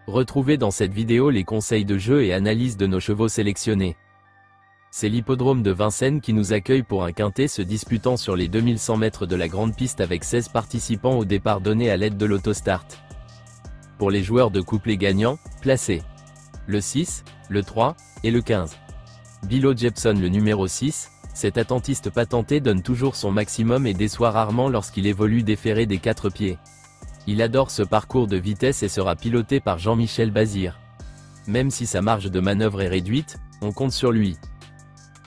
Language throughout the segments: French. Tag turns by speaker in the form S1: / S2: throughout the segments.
S1: Retrouvez dans cette vidéo les conseils de jeu et analyse de nos chevaux sélectionnés. C'est l'hippodrome de Vincennes qui nous accueille pour un quintet se disputant sur les 2100 mètres de la grande piste avec 16 participants au départ donné à l'aide de l'autostart. Pour les joueurs de couplets gagnants, placez le 6, le 3 et le 15. Bilo Jepson le numéro 6, cet attentiste patenté donne toujours son maximum et déçoit rarement lorsqu'il évolue déféré des 4 pieds. Il adore ce parcours de vitesse et sera piloté par Jean-Michel Bazir. Même si sa marge de manœuvre est réduite, on compte sur lui.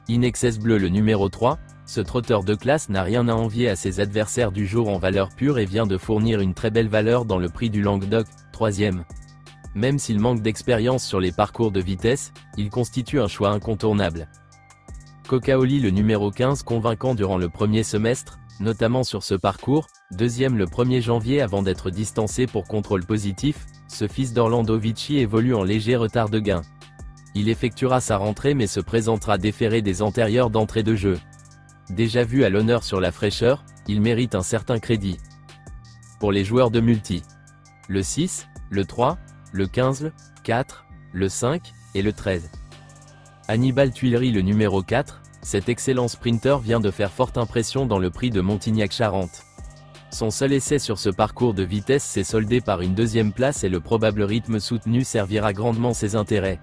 S1: Inexcess Bleu le numéro 3, ce trotteur de classe n'a rien à envier à ses adversaires du jour en valeur pure et vient de fournir une très belle valeur dans le prix du Languedoc, 3e. Même s'il manque d'expérience sur les parcours de vitesse, il constitue un choix incontournable. Cocaoli le numéro 15 convaincant durant le premier semestre, notamment sur ce parcours, deuxième le 1er janvier avant d'être distancé pour contrôle positif, ce fils d'Orlando Vici évolue en léger retard de gain. Il effectuera sa rentrée mais se présentera déféré des antérieurs d'entrée de jeu. Déjà vu à l'honneur sur la fraîcheur, il mérite un certain crédit. Pour les joueurs de multi, le 6, le 3, le 15, le 4, le 5 et le 13. Hannibal Tuileries le numéro 4, cet excellent sprinter vient de faire forte impression dans le prix de Montignac-Charente. Son seul essai sur ce parcours de vitesse s'est soldé par une deuxième place et le probable rythme soutenu servira grandement ses intérêts.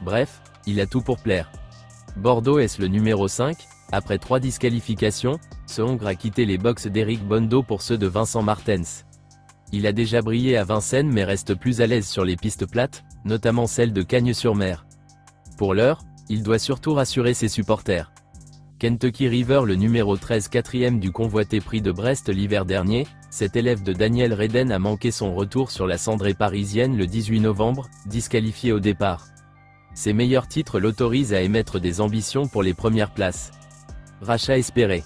S1: Bref, il a tout pour plaire. Bordeaux est le numéro 5, après 3 disqualifications, ce Hongre a quitté les box d'Eric Bondo pour ceux de Vincent Martens. Il a déjà brillé à Vincennes mais reste plus à l'aise sur les pistes plates, notamment celle de Cagnes-sur-Mer. Pour l'heure, il doit surtout rassurer ses supporters. Kentucky River le numéro 13 4e du convoité prix de Brest l'hiver dernier, cet élève de Daniel Reden a manqué son retour sur la cendrée parisienne le 18 novembre, disqualifié au départ. Ses meilleurs titres l'autorisent à émettre des ambitions pour les premières places. Rachat espéré.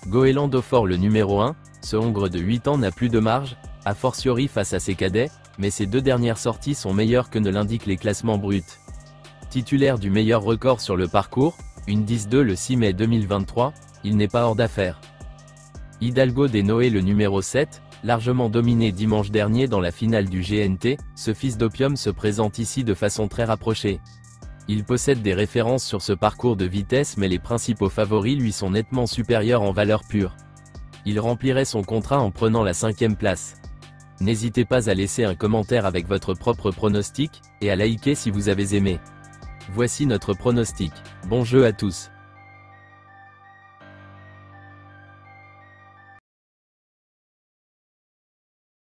S1: Goéland Dauphin le numéro 1, ce Hongre de 8 ans n'a plus de marge, a fortiori face à ses cadets, mais ses 2 dernières sorties sont meilleures que ne l'indiquent les classements bruts. Titulaire du meilleur record sur le parcours, une 10-2 le 6 mai 2023, il n'est pas hors d'affaire. Hidalgo des Noé le numéro 7, largement dominé dimanche dernier dans la finale du GNT, ce fils d'opium se présente ici de façon très rapprochée. Il possède des références sur ce parcours de vitesse mais les principaux favoris lui sont nettement supérieurs en valeur pure. Il remplirait son contrat en prenant la 5e place. N'hésitez pas à laisser un commentaire avec votre propre pronostic, et à liker si vous avez aimé. Voici notre pronostic. Bon jeu à tous.